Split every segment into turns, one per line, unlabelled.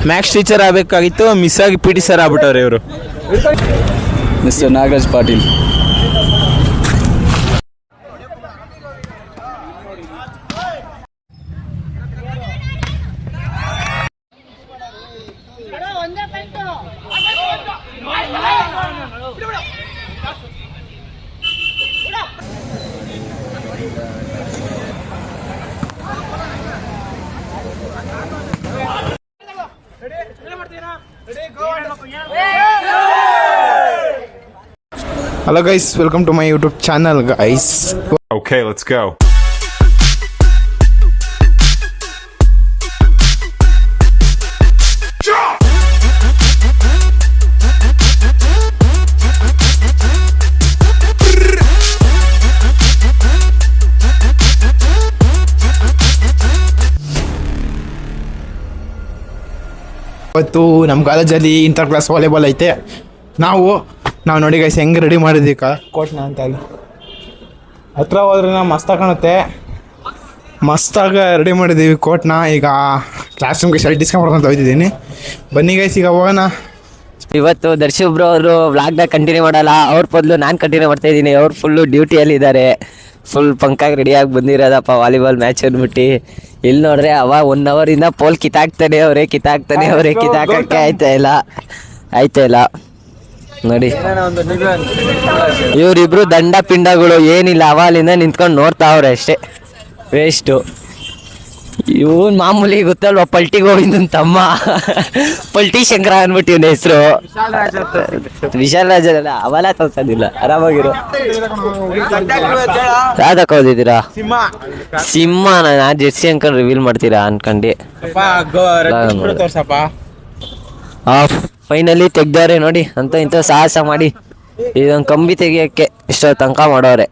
Maths teacher ಆಗಬೇಕಾಗಿತ್ತು miss ಆಗಿ P T sir ಆಗ್ಬಿಟ್ಟವ್ರೆ ಇವರು.
Mister Nagaraj Patil.
Hello guys, welcome to my YouTube channel guys.
Okay, let's go.
ಇವತ್ತು ನಮ್ಮ ಕಾಲೇಜಲ್ಲಿ ಇಂಟರ್ ಕ್ಲಾಸ್ ವಾಲಿಬಾಲ್ ಐತೆ. ನಾವು ನೋಡಿ ಗೈಸ್ ಹೆಂಗೆ ರೆಡಿ ಮಾಡಿದ್ವಿ ಕೋಟ್ನ ಅಂತ. ಅಲ್ಲಿ ಹತ್ರ ಹೋದ್ರೆ ನಾವು ಮಸ್ತಾಗಿ ಕಾಣುತ್ತೆ, ಮಸ್ತಾಗಿ ರೆಡಿ ಮಾಡಿದ್ದೀವಿ ಕೋಟ್ನ. ಈಗ ಕ್ಲಾಸ್ ರೂಮ್ಗೆ ಶರ್ಟ್ ಡಿಸ್ಕೌಂಟ್ ಹೋಗ್ತಿದ್ದೀನಿ. ಬನ್ನಿ ಗೈಸ್ ಈಗ ಹೋಗೋಣ.
ಇವತ್ತು ದರ್ಶಿ ಬ್ರೋ ಅವರು ವ್ಲಾಗ್ನ ಕಂಟಿನ್ಯೂ ಮಾಡಲ್ಲ, ಅವ್ರ ಬದಲು ನಾನು ಕಂಟಿನ್ಯೂ ಮಾಡ್ತಾ ಇದ್ದೀನಿ. ಅವ್ರು ಫುಲ್ಲು ಡ್ಯೂಟಿಯಲ್ಲಿ ಇದ್ದಾರೆ, ಫುಲ್ ಪಂಕಾಗಿ ರೆಡಿಯಾಗಿ ಬಂದಿರೋದಪ್ಪ ವಾಲಿಬಾಲ್ ಮ್ಯಾಚ್ ಅಂದ್ಬಿಟ್ಟು. ಇಲ್ಲಿ ನೋಡ್ರೆ ಅವ 1 ಅವರಿಂದ ಪೋಲ್ ಕಿತ್ತಾಕ್ತಾನೆ ಅವರೇ ಕಿತ್ತಾಕಕ್ಕೆ ಆಯ್ತಾ ಇಲ್ಲ ನೋಡಿ. ಇವರಿಬ್ರು ದಂಡ ಪಿಂಡಗಳು ಏನಿಲ್ಲ, ಅವಾಲಿಂದ ನಿಂತ್ಕೊಂಡು ನೋಡ್ತಾವ್ರೆ ಅಷ್ಟೇ, ವೇಸ್ಟು. ಇವನ್ ಮಾಮೂಲಿ ಗೊತ್ತಲ್ವ, ಪಲ್ಟಿ ಗೋವಿಂದನ್ ತಮ್ಮ ಪಲ್ಟಿ ಶಂಕರ ಅಂದ್ಬಿಟ್ಟು ಇವನ ಹೆಸರು. ವಿಶಾಲ್ ರಾಜ್ ಅಲ್ಲ, ಅವಲ ತೋರ್ಸೋದಿಲ್ಲ, ಆರಾಮಾಗಿರು. ಯಾವ್ದಕ್ಕೆ ಹೋದಿದ್ದೀರಾ? ಸಿಂಹ. ನಾ ಜೆರ್ಸಿ ಅನ್ಕೊಂಡು ರಿವೀಲ್ ಮಾಡ್ತೀರಾ ಅನ್ಕಂಡು. ಫೈನಲಿ ತೆಗ್ದವ್ರೆ ನೋಡಿ. ಅಂತ ಇಂಥ ಸಾಹಸ ಮಾಡಿ ಇದೊಂದು ಕಂಬಿ ತೆಗಿಯೋಕ್ಕೆ ಇಷ್ಟೋ ತನಕ ಮಾಡೋರೆ.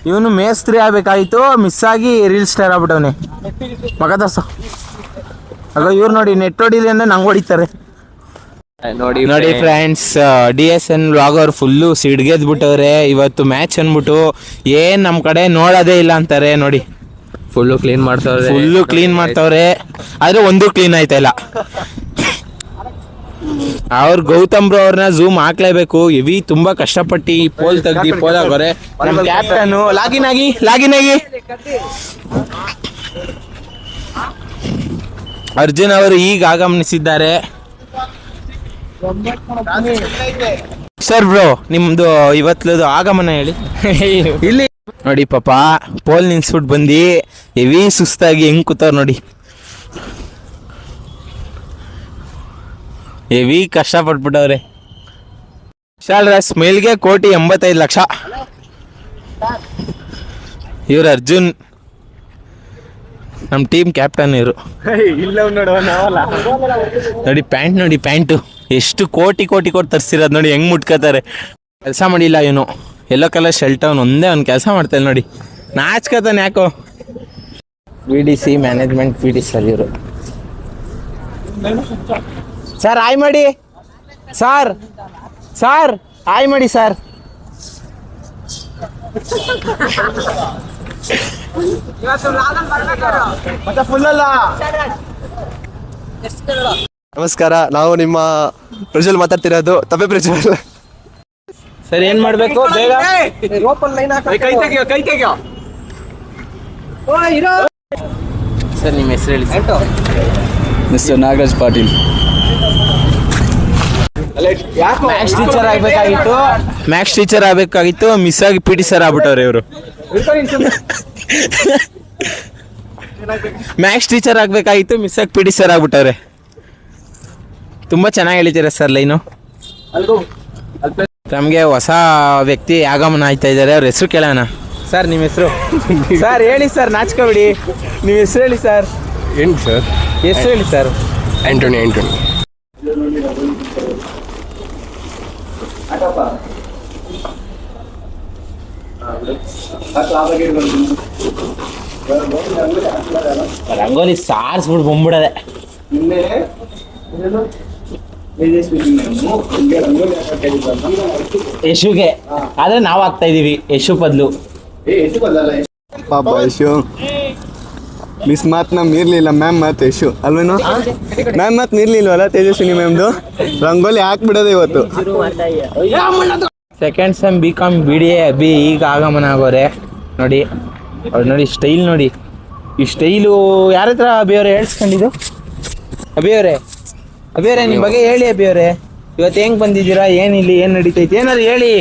ಇವನು ಮೇಸ್ತ್ರಿ ಆಗ್ಬೇಕಾಯ್ತು, ಮಿಸ್ ಆಗಿ ರೀಲ್ ಸ್ಟಾರ್ ಆಗ್ಬಿಟ್ಟವನೆ. ಮಗ ದೋಸ ಆಗ ಇವ್ರು ನೋಡಿ ನೆಟ್ ಹೊಡಿಲಿ ಅಂದ್ರೆ ನಂಗೆ ಹೊಡಿತಾರೆ ನೋಡಿ ಫ್ರೆಂಡ್ಸ್. DSN ವ್ಲಾಗರ್ ಫುಲ್ಲು ಸಿಡ್ಗೆದ್ಬಿಟ್ಟವ್ರೆ ಇವತ್ತು ಮ್ಯಾಚ್ ಅಂದ್ಬಿಟ್ಟು. ಏನ್ ನಮ್ಮ ಕಡೆ ನೋಡೋದೇ ಇಲ್ಲ ಅಂತಾರೆ ನೋಡಿ.
ಫುಲ್ಲು ಕ್ಲೀನ್
ಮಾಡ್ತಾವ್ರೆ ಆದ್ರೆ ಒಂದು ಕ್ಲೀನ್ ಆಯ್ತಾ ಇಲ್ಲ. ಅವ್ರು ಗೌತಮ್ ಬ್ರೋ ಅವ್ರನ್ನ ಝೂಮ್ ಹಾಕ್ಲೇಬೇಕು. ಹೆವಿ ತುಂಬಾ ಕಷ್ಟಪಟ್ಟು ಪೋಲ್ ತೆಗ್ದಿ ಪೋಲ್ ಹಾಕೋರೆ. ನಮ್ಮ ಕ್ಯಾಪ್ಟನ್ ಲಾಗಿನ್ ಆಗಿ ಅರ್ಜುನ್ ಅವರು ಈಗ ಆಗಮನಿಸಿದ್ದಾರೆ. ಸರ್ ಬ್ರೋ ನಿಮ್ದು ಇವತ್ತದು ಆಗಮನ ಹೇಳಿ. ಇಲ್ಲಿ ನೋಡಿ ಪಾಪ ಪೋಲ್ ನಿಲ್ಸ್ಬಿಟ್ಟು ಬಂದು ಹೆವಿ ಸುಸ್ತಾಗಿ ಹೆಂಗ್ ಕೂತವ್ರು ನೋಡಿ. ಹೆವಿ ಕಷ್ಟಪಟ್ಬಿಟ್ಟವ್ರೆ. ವಿಶಾಲ್ ರಾಜ್ ಮೇಲ್ಗೆ 1,85,00,000. ಇವ್ರು ಅರ್ಜುನ್ ನಮ್ಮ ಟೀಮ್ ಕ್ಯಾಪ್ಟನ್. ಇವರು ನೋಡಿ ಪ್ಯಾಂಟು ಎಷ್ಟು ಕೋಟಿ ಕೊಟ್ಟು ತರಿಸಿರೋದು ನೋಡಿ, ಹೆಂಗ್ ಮುಟ್ಕೋತಾರೆ. ಕೆಲಸ ಮಾಡಿಲ್ಲ ಇವನು, ಎಲ್ಲೋ ಕಲರ್ ಶರ್ಟ್ ಅವ್ನು ಒಂದೇ ಕೆಲಸ ಮಾಡ್ತಾನೆ ನೋಡಿ, ನಾಚ್ಕೋತಾನೆ ಯಾಕೋ. VDC ಮ್ಯಾನೇಜ್ಮೆಂಟ್ PD ಸರ್ ಇವರು. ಸರ್ ಆಯ್ ಮಾಡಿ ಸರ್ ಆಯ್ ಮಾಡಿ ಸರ್.
ನಮಸ್ಕಾರ, ನಾವು ನಿಮ್ಮ ಪ್ರಜ್ವಲ್ ಮಾತಾಡ್ತಿರೋದು. ತಪ್ಪೆ ಪ್ರಜ್ವಲ್
ಸರ್. ಏನ್ ಮಾಡ್ಬೇಕು ಬೇಗ ಕೈ ತೆಗಿಯೋ ಸರ್. ನಿಮ್ಮ ಹೆಸರು ಹೇಳಿ.
Mister Nagaraj Patil.
Maths teacher ಆಗಬೇಕಾಗಿತ್ತು ಮಿಸ್ ಆಗಿ ಪಿ ಟಿ ಸರ್ ಆಗ್ಬಿಟ್ಟವ್ರೆ ಇವರು. ಮ್ಯಾಥ್ಸ್ ಟೀಚರ್ ಆಗಬೇಕಾಗಿತ್ತು ಮಿಸ್ ಆಗಿ ಪಿ ಟಿ ಸರ್ ಆಗ್ಬಿಟ್ಟವ್ರೆ. ತುಂಬಾ ಚೆನ್ನಾಗಿ ಹೇಳ್ತೀರಾ ಸರ್ ಲೈನು. ನಮಗೆ ಹೊಸ ವ್ಯಕ್ತಿ ಆಗಮನ ಆಯ್ತಾ ಇದ್ದಾರೆ, ಅವ್ರ ಹೆಸರು ಕೇಳೋಣ. ಸರ್ ನಿಮ್ಮ ಹೆಸರು? ಸರ್ ಹೇಳಿ ಸರ್, ನಾಚ್ಕೋಬಿಡಿ. ನಿಮ್ಮ ಹೆಸರು ಹೇಳಿ ಸರ್.
ಏನು ಸರ್
ಹೆಸರು ಹೇಳಿ ಸರ್.
ಆಂಟೋನಿ.
ರಂಗೋಲಿ ಸಾರಿಸ್ಬಿಟ್ಟು ಬಂದ್ಬಿಡದೆ. ಯಶುಗೆ ಆದ್ರೆ ನಾವು ಹಾಕ್ತಾ ಇದೀವಿ, ಯಶು ಬದಲು.
ಮಿಸ್ ಮಾತನ್ನ ಮೀರ್ಲಿಲ್ಲ ಮ್ಯಾಮ್ ಮತ್ತು ಯಶು ಅಲ್ವೇನು ಮ್ಯಾಮ್ ಮಾತು ಮೀರ್ಲಿಲ್ವಲ್ಲ ತೇಜಸ್ವಿನಿ ಮ್ಯಾಮ್ದು ರಂಗೋಲಿ ಹಾಕ್ಬಿಡೋದು ಇವತ್ತು.
Second sem BCom BDA Abhi ಈಗ ಆಗಮನ ಆಗೋರೆ ನೋಡಿ. ಅವ್ರು ನೋಡಿ ಸ್ಟೈಲ್ ನೋಡಿ, ಈ ಸ್ಟೈಲು ಯಾರ ಹತ್ರ ಅಭಿಯವರೇ ಹೇಳ್ಸ್ಕೊಂಡಿದ್ದು? ಅಭಿಯವರೇ ನಿಮ್ಮ ಬಗ್ಗೆ ಹೇಳಿ ಅಭಿಯವರೇ, ಇವತ್ತು ಹೆಂಗ್ ಬಂದಿದ್ದೀರಾ, ಏನಿಲ್ಲಿ ಏನು ನಡೀತೈತಿ ಏನಾದ್ರು ಹೇಳಿ.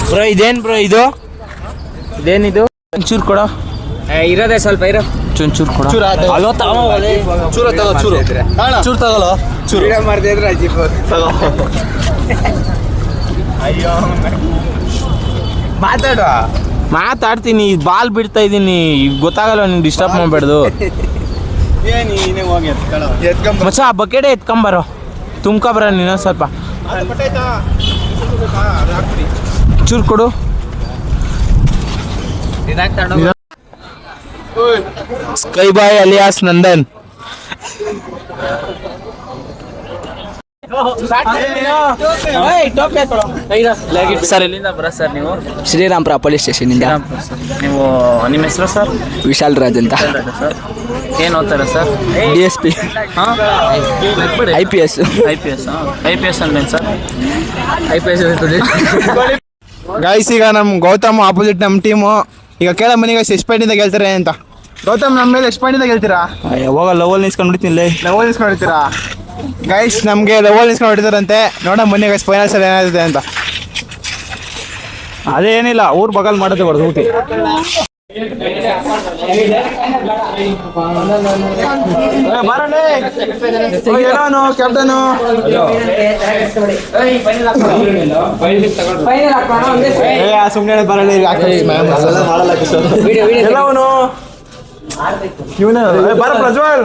ಬ್ರೋ ಇದೇನ್ ಬ್ರೋ ಇದೇನಿದು? ಒಂಚೂರು ಕೊಡೋ.
ಇರೋದೇ ಸ್ವಲ್ಪ ಇರೋ.
ಚೂರು ಕೊಡೋ.
ಚೂರು ತಗೊಳ್ಳೋ.
ಮಾತಾಡ್ತೀನಿ, ಬಾಲ್ ಬಿಡ್ತಾ ಇದ್ದೀನಿ, ಗೊತ್ತಾಗಲ್ಲ ನೀನು ಡಿಸ್ಟರ್ಬ್ ಮಾಡಬೇಡ್ದು. ಮಚ್ಚ ಆ ಬಕೆಟೇ ಎತ್ಕೊಂಬರೋ, ತುಂಬ್ಕೊಬರ ನೀನು ಸ್ವಲ್ಪ. ಚೂರು ಕೊಡು. ಸ್ಕೈ ಬಾಯ್ ಅಲಿಯಾಸ್ ನಂದನ್.
ಸರ್ ಎಲ್ಲಿಂದ ಬರ ಸರ್ ನೀವು?
ಶ್ರೀರಾಮ್ಪುರ ಪೊಲೀಸ್ ಸ್ಟೇಷನಿಂದ.
ನೀವು ನಿಮ್ಮ ಹೆಸರು ಸರ್?
ವಿಶಾಲ್ ರಾಜ್ ಅಂತ.
ಸರ್ ಏನು ಓದ್ತಾರೆ ಸರ್?
DSP. IPS.
IPS ಅಂದೇನು ಸರ್?
IPS
ಗೈಸ್, ಈಗ ನಮ್ಮ ಗೌತಮ್ ಆಪೋಸಿಟ್ ನಮ್ಮ ಟೀಮು. ಈಗ ಕೇಳ ಮನೆಗೆ ಎಷ್ಟು ಪಾಯಿಂಟಿಂದ ಗೆಲ್ತಾರೆ ಅಂತ. ಗೌತಮ್ ನಮ್ಮ ಮೇಲೆ ಎಷ್ಟು ಪಾಯಿಂಟಿಂದ ಗೆಲ್ತೀರಾ?
ಯಾವಾಗ ಲವಲ್ ನಿಲ್ಸ್ಕೊಂಡ್ಬಿಡ್ತೀನಿ.
ಲವಲ್ ನಿಲ್ಸ್ಕೊಂಡಿರ್ತೀರಾ ಗೈಸ್? ನಮಗೆ ಲವಲ್ ನಿಲ್ಸ್ಕೊಂಡಿರ್ತಾರಂತೆ. ನೋಡ ಮೊನ್ನೆ ಗೈಸ್ ಫೈನಲ್ಸ್ ಅಲ್ಲಿ ಏನಾಗುತ್ತೆ ಅಂತ.
ಅದೇನಿಲ್ಲ, ಊರ್ ಬಗಲ್ ಮಾಡೋದು ಹೊಡೆದು ಊಟಿ.
ಕ್ಯಾಪ್ಟನು ಸುಮ್ಮನೆ ಬರಲಿ. ಎಲ್ಲವನು ಇವನು ಬರ ಪ್ರಜ್ವಲ್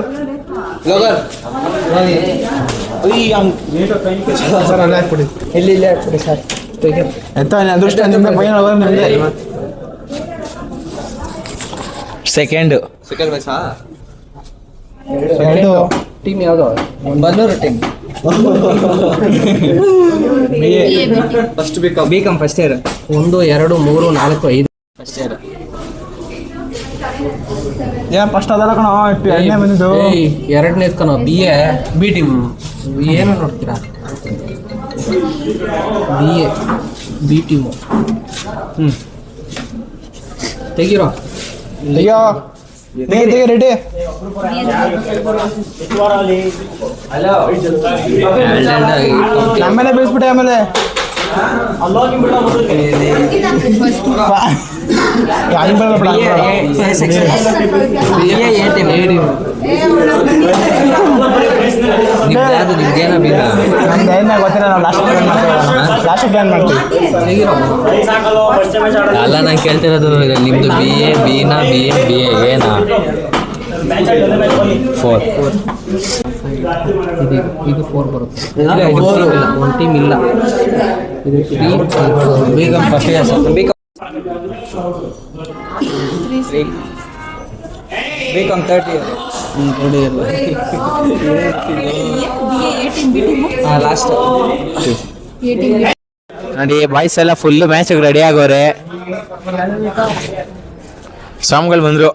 ಇಲ್ಲಿ ಹಾಕ್ಬಿಡಿ ಸರ್.
ಎಂತ ಅದೃಷ್ಟ ನಿಮ್ದೆ ಫೈನಲ್ ನಿಮ್ದೆ. ಸೆಕೆಂಡ್
ಟೀಮ್ ಯಾವುದು? Bannur team. BCom first year. 1 2 3 4 5 first year.
ಏನ್ ಫಸ್ಟ್ ಅದಲ್ಲ ಕಣ, ಎರಡನೇ ಬಂದಿದ್ದು.
ಎರಡನೇ ಕಣ BA B ಟೀಮ್. ಏನು ನೋಡ್ತೀರಾ? BA B team. ತೆಗಿರೋ.
ಅಯ್ಯೋ ರೆಡಿ. ಆಮೇಲೆ ಬೀಳ್ಸ್ಬಿಟ್ಟೆ. ಆಮೇಲೆ ಗೊತ್ತಿಲ್ಲ, ನಾವು ಲಾಸ್ಟ್ ಪ್ಲಾನ್ ಮಾಡ್ತೀವಿ.
ಅಲ್ಲ, ನಾನು ಕೇಳ್ತಿರೋದು ನಿಮ್ದು BA B-ನಾ BA ಏನಾ? 4. ಇದು 4 ಬರುತ್ತೆ. ಒಂದು ಟೀಮ್ ಇಲ್ಲ. ಇದು 3. BCom first year. BCom third year. Last
ನೋಡಿ ಬಾಯ್ಸ್ ಎಲ್ಲ ಫುಲ್ ಮ್ಯಾಚ್ ರೆಡಿ ಆಗೋರೆ. ಸ್ವಾಮಿಗಳು ಬಂದ್ರು.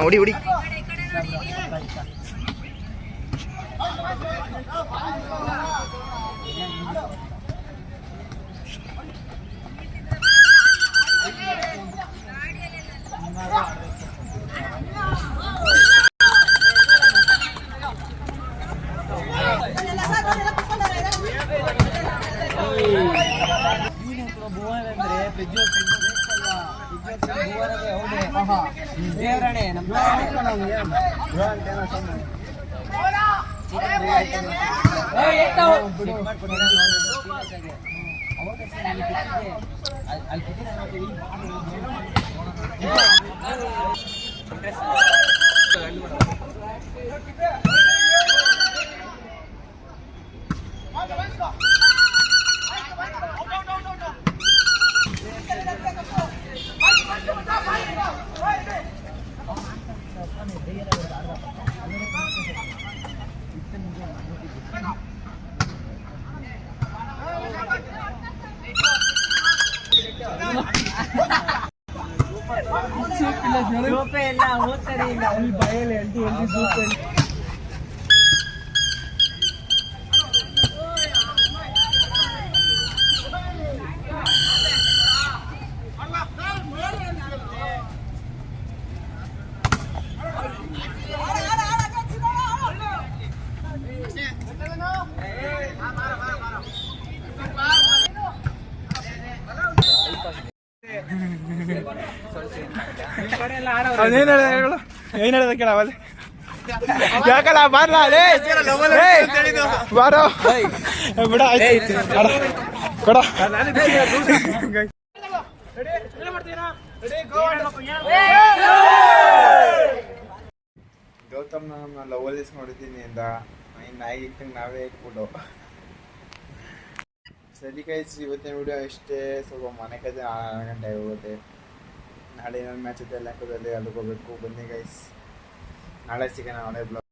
ಹೊಡಿ ಹೊಡಿ.
ಏನ್ ಹೇಳದ ಕೇಳವಲ್ಲ ಯಾಕಲ್ಲ ಬಾರ್ಲಾ ಬಾರೋ ಬಿಡ ಕೊಡ
ಗೌತಮ್ ನಮ್ಮ ಲವಲ್ ನೋಡಿದ್ದೀನಿ ಅಂದ ನಾಯಿ ಇಟ್ಟಂಗೆ ನಾವೇ ಇಟ್ಬಿಟ್ಟು. ಸರಿ ಗೈಸ್, ಇವತ್ತಿನ ವಿಡಿಯೋ ಇಷ್ಟೇ. ಸ್ವಲ್ಪ ಮನೆ ಕಡೆ 6 ಗಂಟೆ ಹೋಗುತ್ತೆ. ನಾಳೆ ಇನ್ನೊಂದು ಮ್ಯಾಚ್ ಇದೆ ಲೆಕ್ಕದಲ್ಲಿ, ಅಲ್ಲಿಗೆ ಹೋಗ್ಬೇಕು. ಬನ್ನಿ ಗೈಸ್, ನಾಳೆ ಸಿಗೋಣ. ನಾಳೆ ಬ್ಲಾಗ್